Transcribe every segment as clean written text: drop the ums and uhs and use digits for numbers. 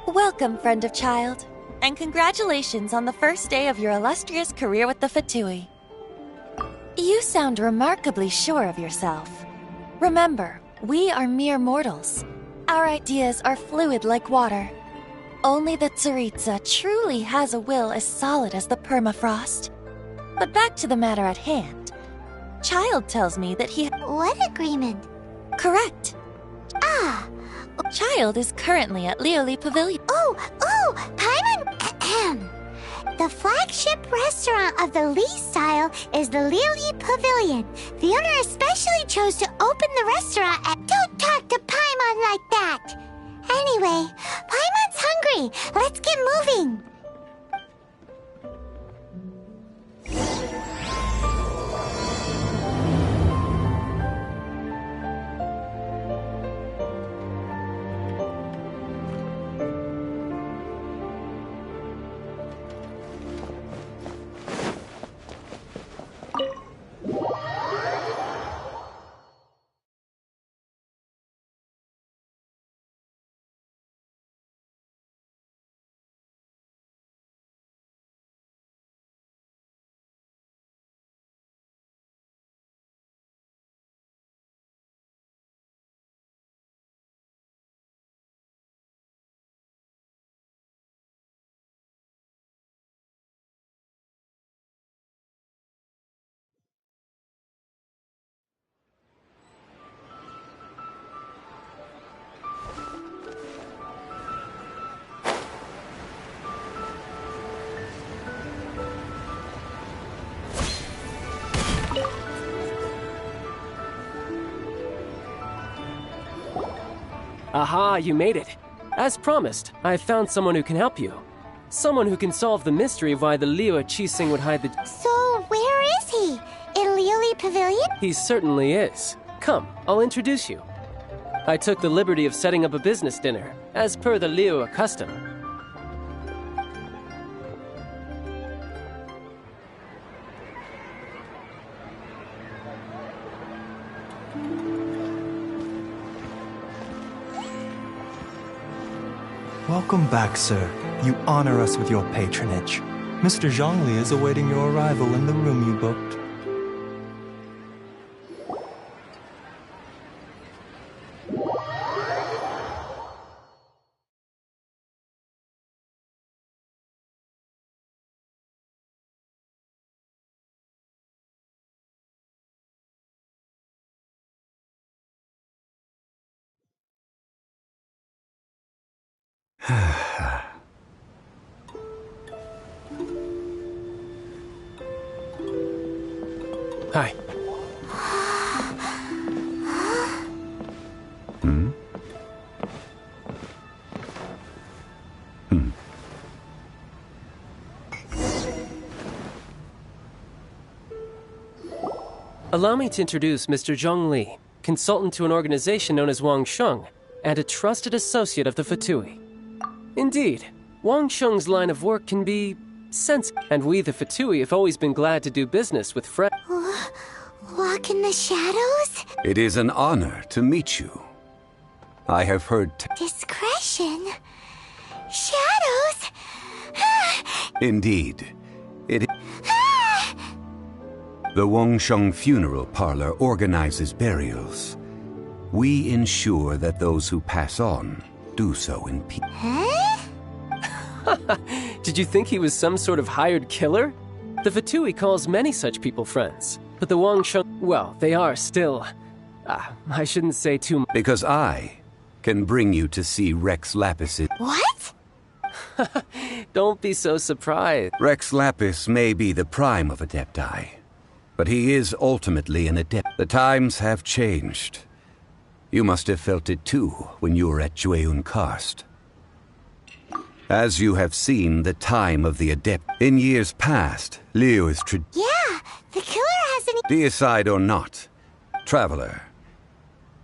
Welcome, friend of child, and congratulations on the first day of your illustrious career with the Freue. You sound remarkably sure of yourself. Remember, we are mere mortals. Our ideas are fluid like water. Only the Tsaritsa truly has a will as solid as the permafrost. But back to the matter at hand. Child tells me that he... What agreement? Correct. Ah! Child is currently at Lioli Pavilion. Paimon! The flagship restaurant of the Lee style is the Lioli Pavilion. The owner especially chose to open the restaurant at... Don't talk to Paimon like that! Anyway, Paimon's hungry. Let's get moving. Aha, you made it. As promised, I found someone who can help you. Someone who can solve the mystery of why the Liu Chising would hide the... So, where is he? In Lioli Pavilion? He certainly is. Come, I'll introduce you. I took the liberty of setting up a business dinner, as per the Liu custom. Welcome back, sir. You honor us with your patronage. Mr. Zhongli is awaiting your arrival in the room you booked. Hi. Allow me to introduce Mr. Zhongli, consultant to an organization known as Wang Sheng, and a trusted associate of the Freue. Indeed, Wang Sheng's line of work can be sensitive, and we the Freue have always been glad to do business with Freue. Walk in the shadows? It is an honor to meet you. I have heard... Discretion? Shadows? Indeed. The Wangsheng Funeral Parlor organizes burials. We ensure that those who pass on do so in peace. Did you think he was some sort of hired killer? The Freue calls many such people friends, but the Wangsheng, well, they are still... I shouldn't say too much. Because I can bring you to see Rex Lapis. What? Don't be so surprised. Rex Lapis may be the prime of Adepti, but he is ultimately an adept. The times have changed. You must have felt it too when you were at Jueyun Karst. As you have seen, the time of the adept. In years past, Liu is Yeah, The killer hasn't... Deicide or not, Traveler,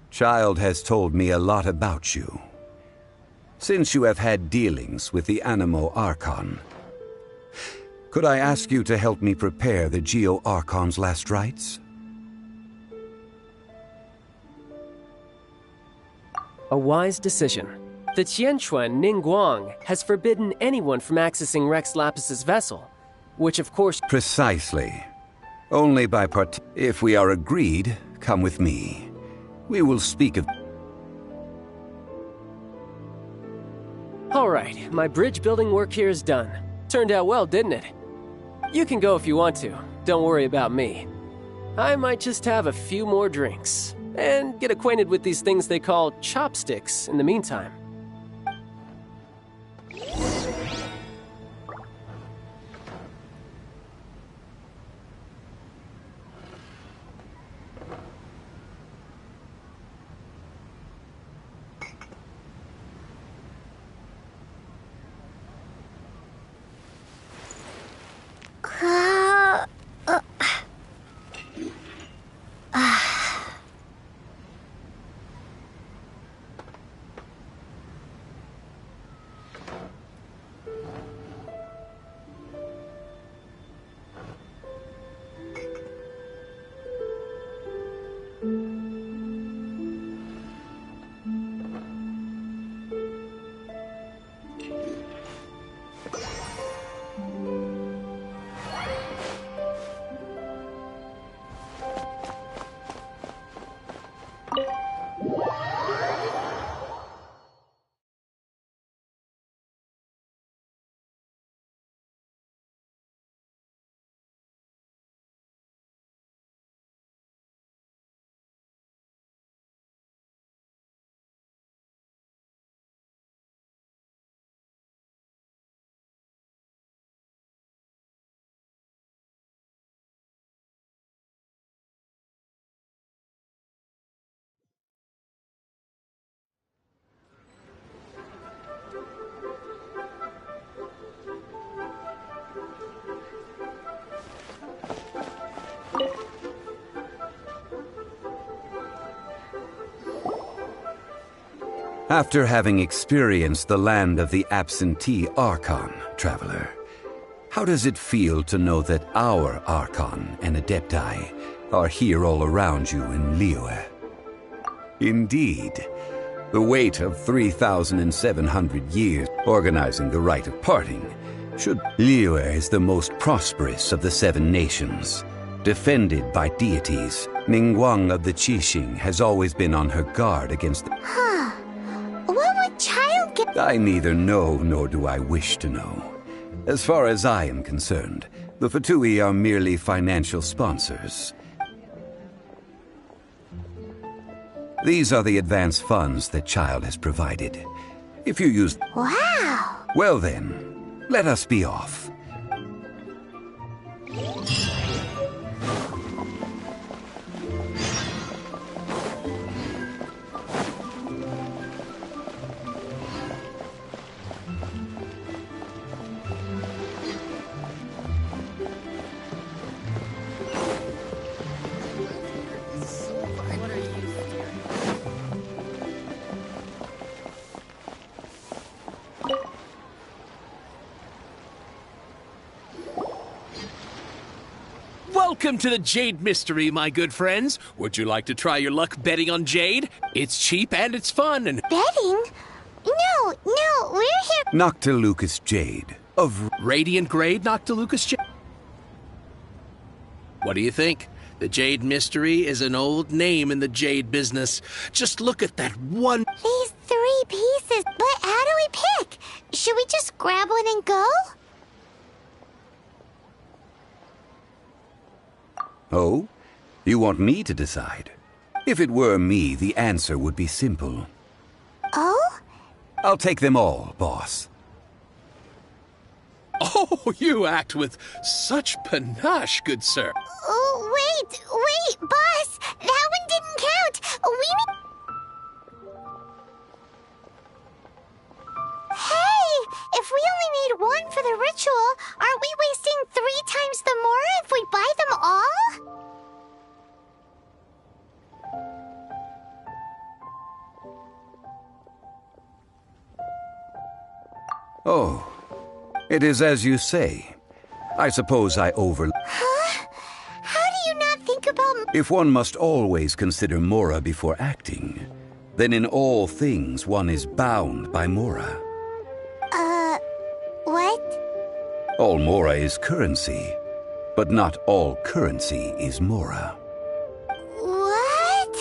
Child has told me a lot about you. Since you have had dealings with the Animo Archon, could I ask you to help me prepare the Geo Archon's last rites? A wise decision. The Tianquan Ningguang has forbidden anyone from accessing Rex Lapis's vessel, which of course... Precisely. Only by If we are agreed, come with me. We will speak of... All right, my bridge building work here is done. Turned out well, didn't it? You can go if you want to. Don't worry about me. I might just have a few more drinks, and get acquainted with these things they call chopsticks in the meantime. After having experienced the land of the absentee Archon, Traveler, how does it feel to know that our Archon and Adepti are here all around you in Liyue? Indeed, the weight of 3,700 years organizing the rite of parting should... Liyue is the most prosperous of the 7 nations, defended by deities. Ningguang of the Qixing has always been on her guard against the... I neither know nor do I wish to know. As far as I am concerned, the Fatui are merely financial sponsors. These are the advance funds that Child has provided. If you use... Wow! Well then, let us be off. Welcome to the Jade Mystery, my good friends. Would you like to try your luck betting on Jade? It's cheap and it's fun and... Betting? No, we're here... Noctilucous Jade of... Radiant Grade Noctilucous Jade? What do you think? The Jade Mystery is an old name in the Jade business. Just look at that one... These 3 pieces, but how do we pick? Should we just grab one and go? Oh? You want me to decide? If it were me, the answer would be simple. Oh? I'll take them all, boss. Oh, you act with such panache, good sir. Oh, wait, boss! That one didn't count! Hey! If we only need 1 for the ritual, aren't we wasting 3 times the more if we buy them all? It is as you say. I suppose I Huh? How do you not think about... If one must always consider Mora before acting, then in all things one is bound by Mora. What? All Mora is currency, but not all currency is Mora. What?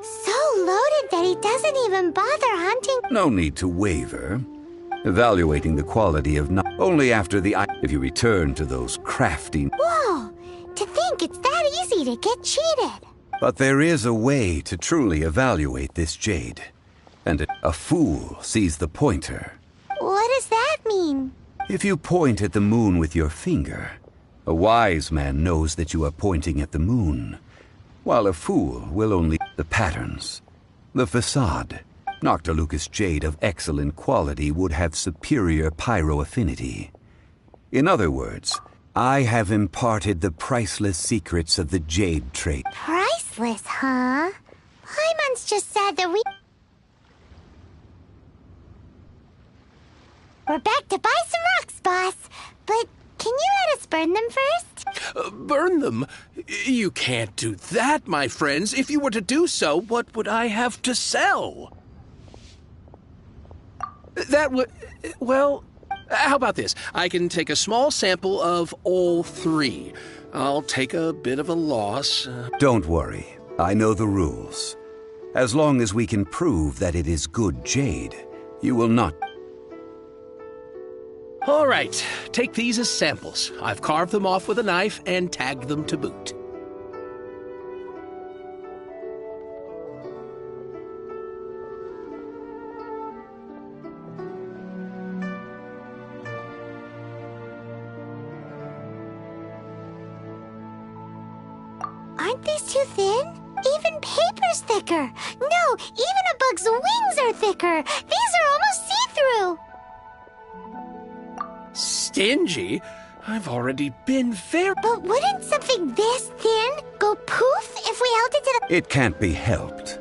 So loaded that he doesn't even bother hunting. No need to waver. Evaluating the quality of not only after the... If you return to those crafty... Whoa! To think it's that easy to get cheated. But there is a way to truly evaluate this jade. And a fool sees the pointer. What does that mean? If you point at the moon with your finger, a wise man knows that you are pointing at the moon, while a fool will only... the patterns, the facade. Noctilucous jade of excellent quality would have superior pyro affinity. In other words, I have imparted the priceless secrets of the jade trade. Priceless, huh? Paimon's just sad that we're back to buy some rocks, boss. But can you let us burn them first? Burn them? You can't do that, my friends. If you were to do so, what would I have to sell? That would... Well, how about this? I can take a small sample of all three. I'll take a bit of a loss. Don't worry. I know the rules. As long as we can prove that it is good jade, you will not... All right, take these as samples. I've carved them off with a knife and tagged them to boot. Aren't these too thin? Even paper's thicker. No, even a bug's wings are thicker. These are almost see-through. Stingy? I've already been very... But wouldn't something this thin go poof if we held it to the... It can't be helped.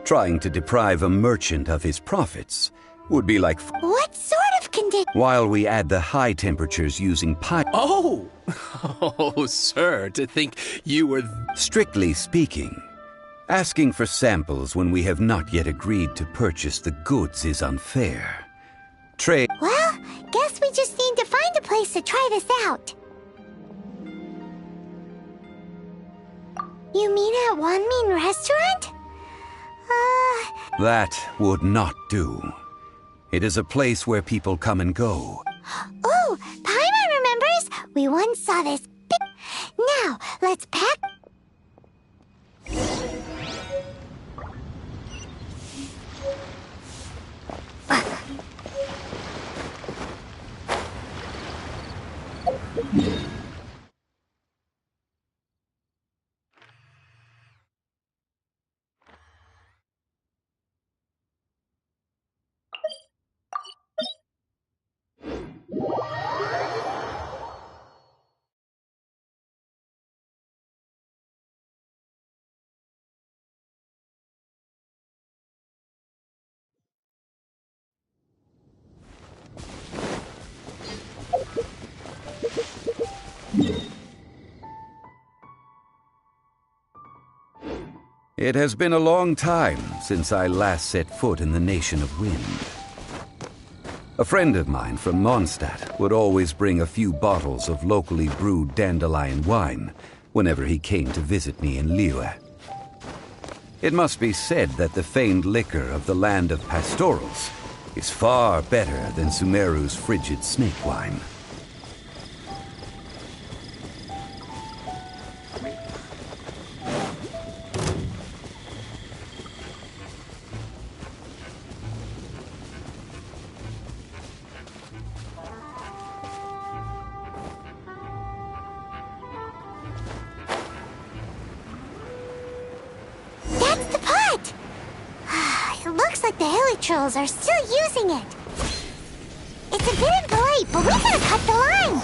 Trying to deprive a merchant of his profits would be like... What sort of condition? While we add the high temperatures using Oh! Oh, sir, to think you were... Strictly speaking, asking for samples when we have not yet agreed to purchase the goods is unfair. Trade... Well, guess we just need to find a place to try this out. You mean at Wanmin Restaurant? That would not do. It is a place where people come and go. Oh, Paimon remembers. We once saw this. Now, let's pack. It has been a long time since I last set foot in the Nation of Wind. A friend of mine from Mondstadt would always bring a few bottles of locally brewed dandelion wine whenever he came to visit me in Liyue. It must be said that the famed liquor of the land of pastorals is far better than Sumeru's frigid snake wine. Trolls are still using it. It's a bit impolite, but we gotta cut the line.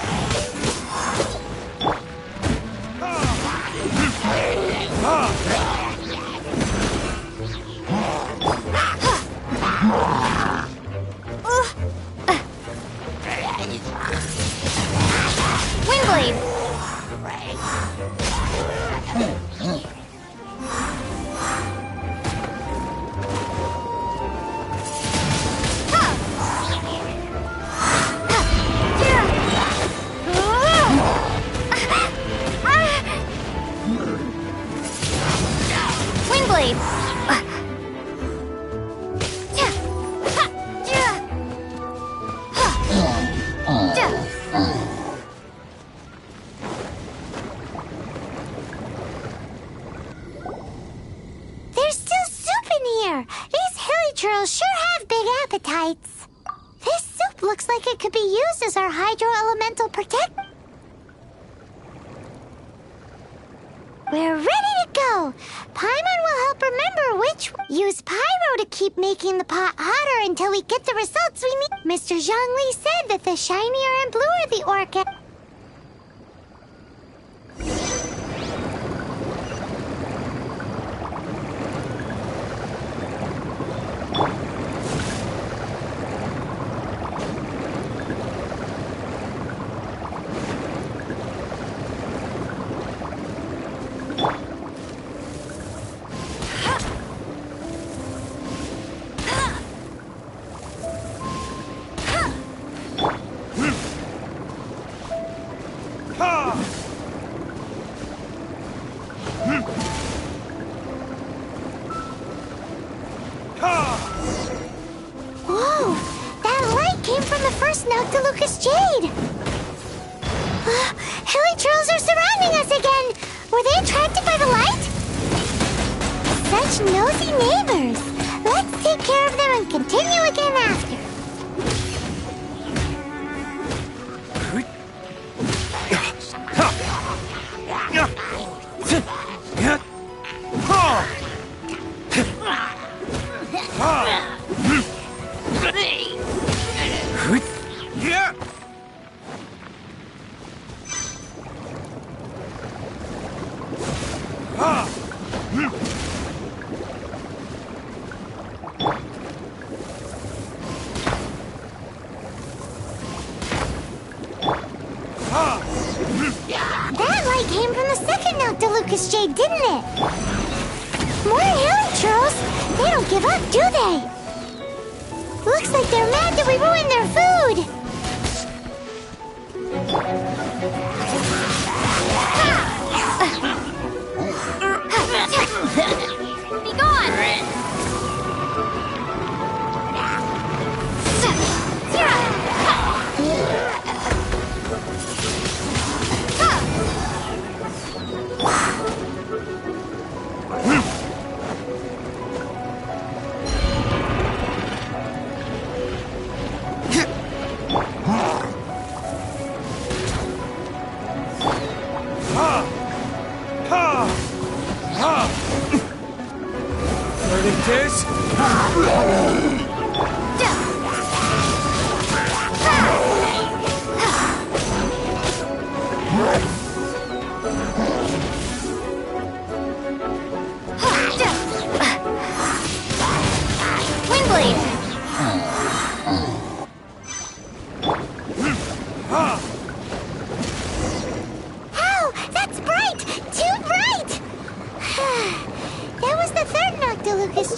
Windblade! There's still soup in here! These hilly churls sure have big appetites. This soup looks like it could be used as our hydro-elemental protect. We're ready to go! Paimon will help remember which... Use Pyro to keep making the pot hotter until we get the results we need. Mr. Zhongli said that the shinier and bluer the orchid... Whoa! That light came from the first Noctilucous Jade! Hilly trolls are surrounding us again! Were they attracted by the light? Such nosy neighbors! Let's take care of them and continue again after. That light came from the second Noctilucous Jade, didn't it? More hilly trolls? They don't give up, do they? Looks like they're mad that we ruined their food. Be gone!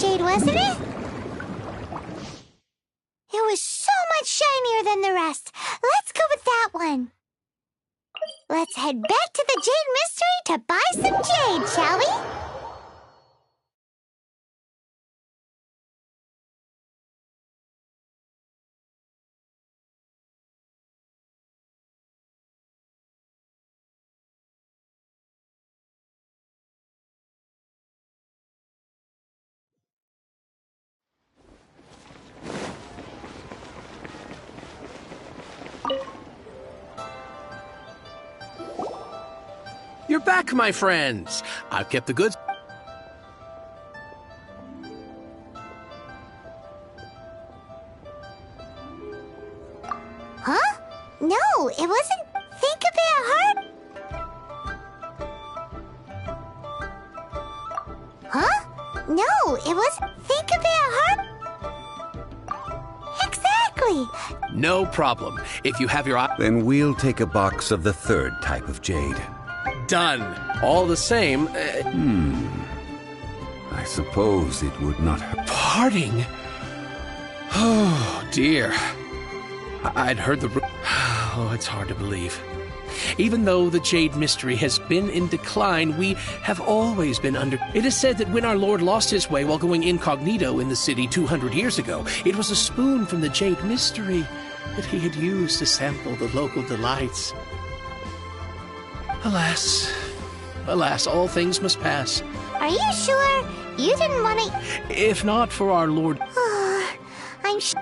Wasn't it? It was so much shinier than the rest. Let's go with that one. Let's head back to the Jade Mystery to buy some jade, shall we? You're back, my friends. I've kept the goods. Huh? No, it wasn't. Think a bit hard. Huh? No, it wasn't. Think a bit hard. Exactly. No problem. If you have your eye... Then we'll take a box of the third type of jade. Done. All the same... I suppose it would not hurt. Parting? Oh, dear. I'd heard the... Oh, it's hard to believe. Even though the Jade Mystery has been in decline, we have always been under... It is said that when our Lord lost his way while going incognito in the city 200 years ago, it was a spoon from the Jade Mystery that he had used to sample the local delights. Alas, alas, all things must pass. Are you sure you didn't want to... If not for our Lord...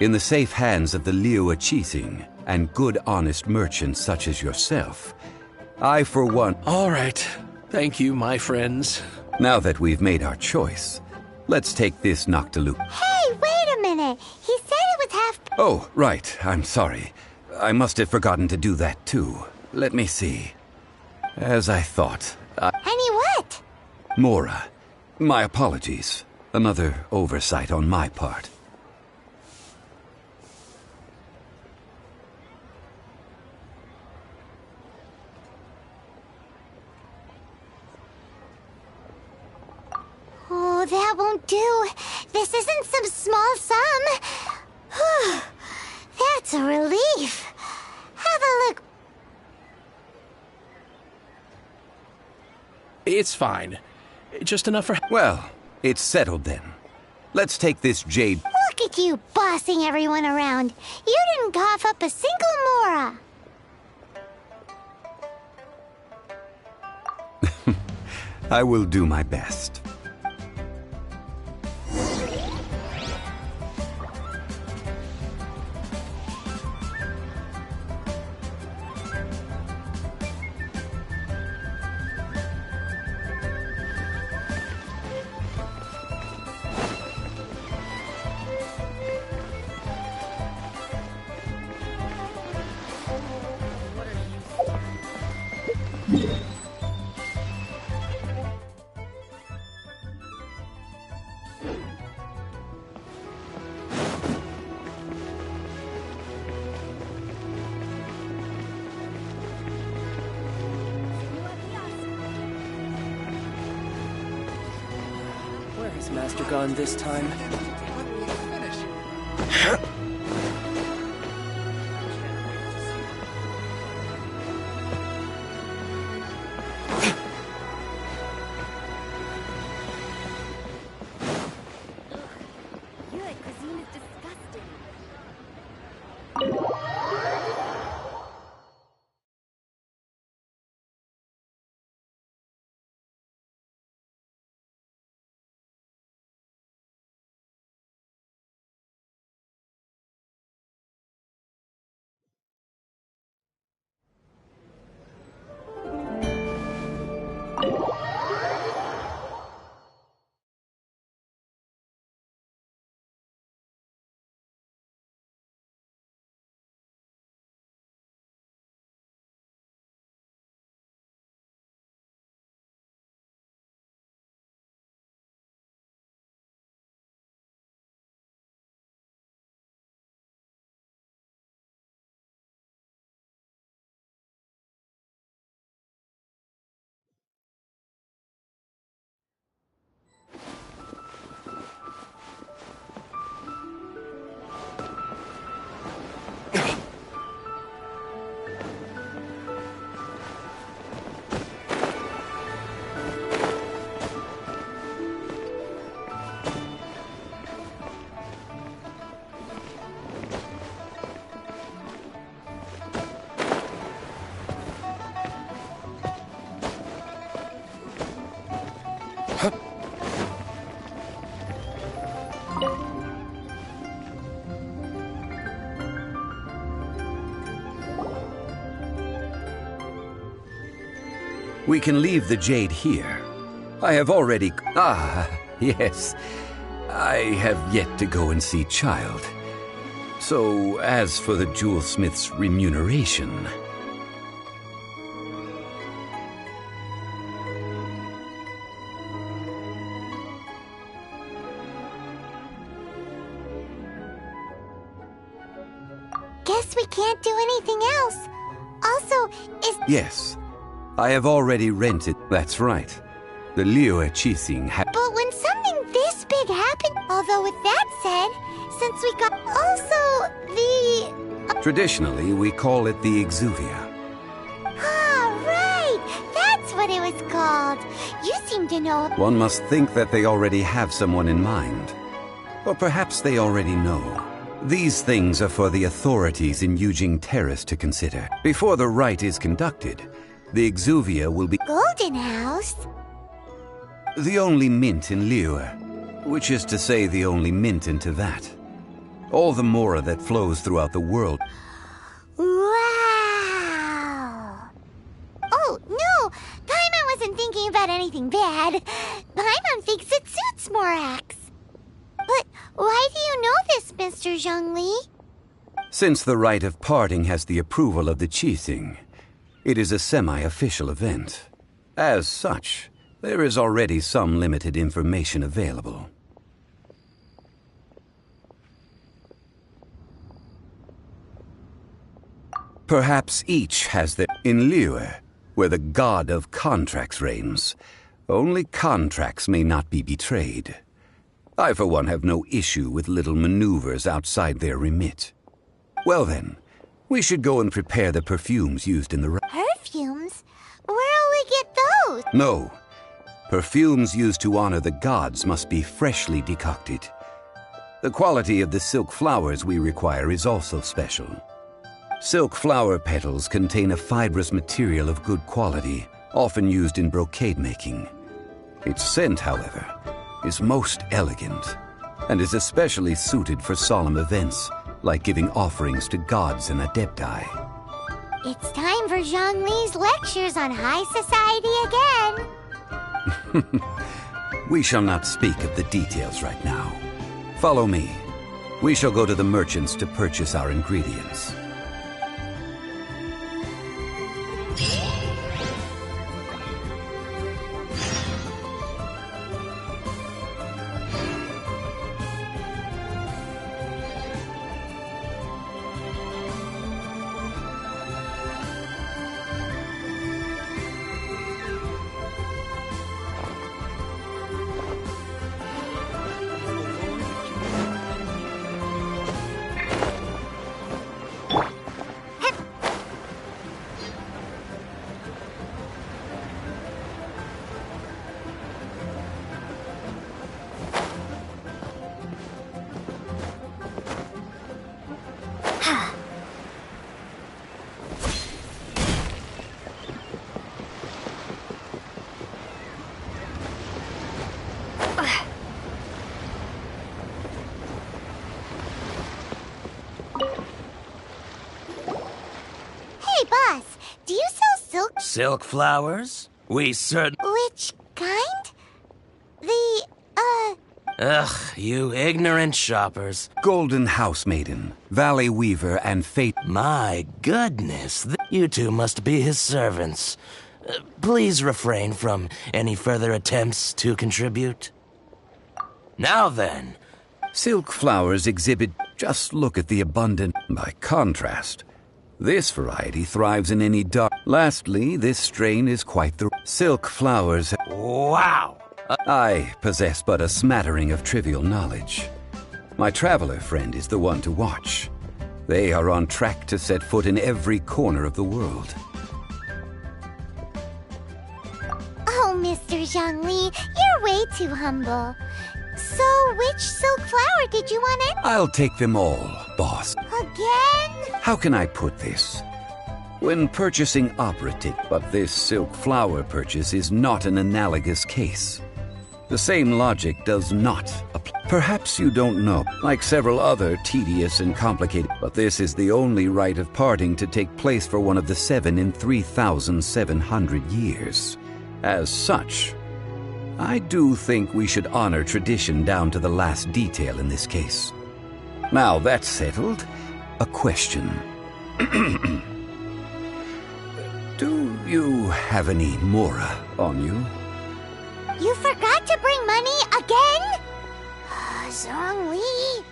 In the safe hands of the Liu Chising and good honest merchants such as yourself, I for one... All right. Thank you, my friends. Now that we've made our choice, let's take this Noctiluc. Hey, wait a minute. He said it was half... Oh, right. I'm sorry. I must have forgotten to do that too. Let me see. As I thought. Any what? Mora. My apologies. Another oversight on my part. Oh, that won't do. This isn't some small sum. That's a relief. Have a look. It's fine. Just enough for... Well, it's settled then. Let's take this jade... Look at you bossing everyone around. You didn't cough up a single mora. I will do my best. Where has Master gone this time? We can leave the jade here. I have already... Ah, yes. I have yet to go and see Child. So, as for the jewelsmith's remuneration... Guess we can't do anything else. Also, is... Yes. I have already rented... That's right. The Liu Chising But when something this big happened... Although with that said, since we got... Also, the... Traditionally, we call it the exuvia. seem to know. One must think that they already have someone in mind. Or perhaps they already know. These things are for the authorities in Eugene Terrace to consider. Before the rite is conducted, the Exuvia will be Golden House? the only mint in Liyue, which is to say the only mint in Tevat. All the mora that flows throughout the world. Wow! Oh, no! Paimon wasn't thinking about anything bad. Paimon thinks it suits Morax. But why do you know this, Mr. Zhongli? Since the rite of parting has the approval of the Qixing, it is a semi-official event. As such, there is already some limited information available. Perhaps each has their... In Liyue, where the god of contracts reigns, only contracts may not be betrayed. I, for one, have no issue with little maneuvers outside their remit. Well then, we should go and prepare the perfumes used in the... Perfumes? Where'll we get those? No. Perfumes used to honor the gods must be freshly decocted. The quality of the silk flowers we require is also special. Silk flower petals contain a fibrous material of good quality, often used in brocade making. Its scent, however, is most elegant, and is especially suited for solemn events, like giving offerings to gods and adepti. It's time for Zhongli's lectures on high society again. We shall not speak of the details right now. Follow me. We shall go to the merchants to purchase our ingredients. Do you sell silk? Silk flowers? We Which kind? Ugh, you ignorant shoppers. Golden House Maiden, Valley Weaver, and Fate. My goodness, you two must be his servants. Please refrain from any further attempts to contribute. Now then. Silk flowers exhibit... Just look at the abundant... By contrast, this variety thrives in any dark... Lastly, this strain is quite the... Silk flowers... Wow! I possess but a smattering of trivial knowledge. My traveler friend is the one to watch. They are on track to set foot in every corner of the world. Oh, Mr. Zhongli, you're way too humble. So, which silk flower did you want in? I'll take them all, boss. Again? How can I put this? When purchasing operative, but this silk flower purchase is not an analogous case. The same logic does not apply. Perhaps you don't know, like several other tedious and complicated, but this is the only rite of parting to take place for one of the 7 in 3,700 years. As such, I do think we should honor tradition down to the last detail in this case. Now that's settled, a question. Do you have any mora on you? You forgot to bring money again? Zhongli.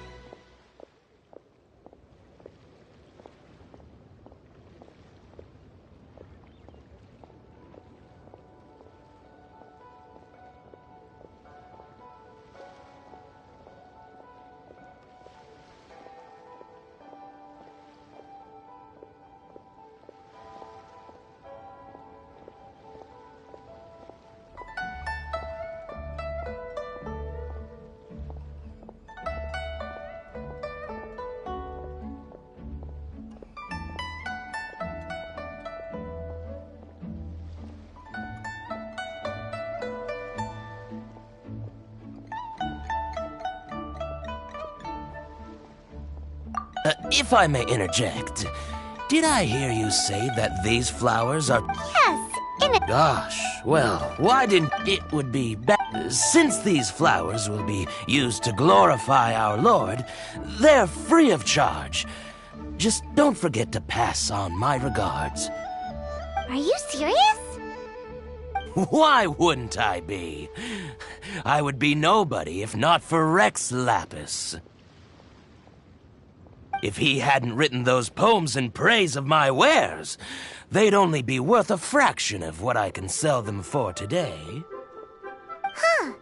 If I may interject, did I hear you say that these flowers are... Yes, in a... Gosh, well, why didn't... It would be better. Since these flowers will be used to glorify our Lord, they're free of charge. Just don't forget to pass on my regards. Are you serious? Why wouldn't I be? I would be nobody if not for Rex Lapis. If he hadn't written those poems in praise of my wares, they'd only be worth a fraction of what I can sell them for today. Huh.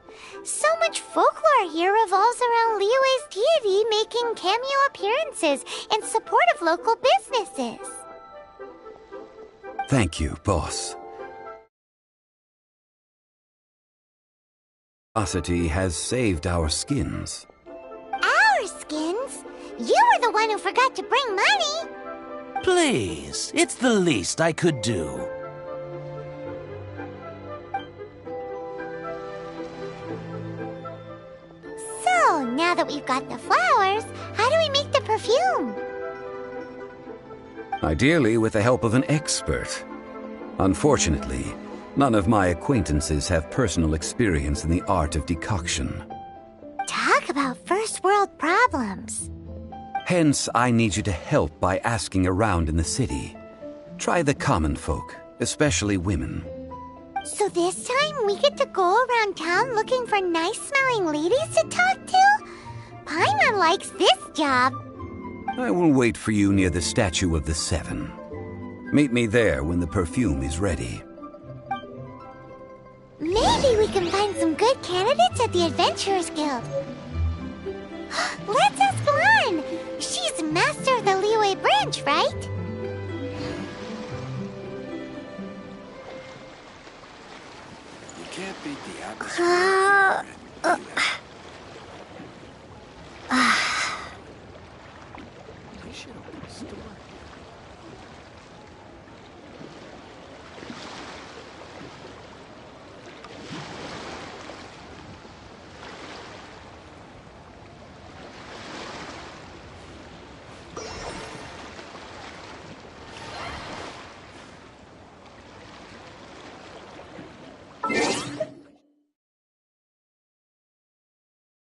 So much folklore here revolves around Liyue's deity making cameo appearances in support of local businesses. Thank you, boss. Generosity has saved our skins. Our skins? You were the one who forgot to bring money. Please, it's the least I could do. So, now that we've got the flowers, how do we make the perfume? Ideally with the help of an expert. Unfortunately, none of my acquaintances have personal experience in the art of decoction. Talk about first world problems. Hence, I need you to help by asking around in the city. Try the common folk, especially women. So this time we get to go around town looking for nice-smelling ladies to talk to? Paimon likes this job. I will wait for you near the Statue of the Seven. Meet me there when the perfume is ready. Maybe we can find some good candidates at the Adventurers Guild. Let's ask Lan. She's master of the Liyue branch, right? You can't beat the atmosphere.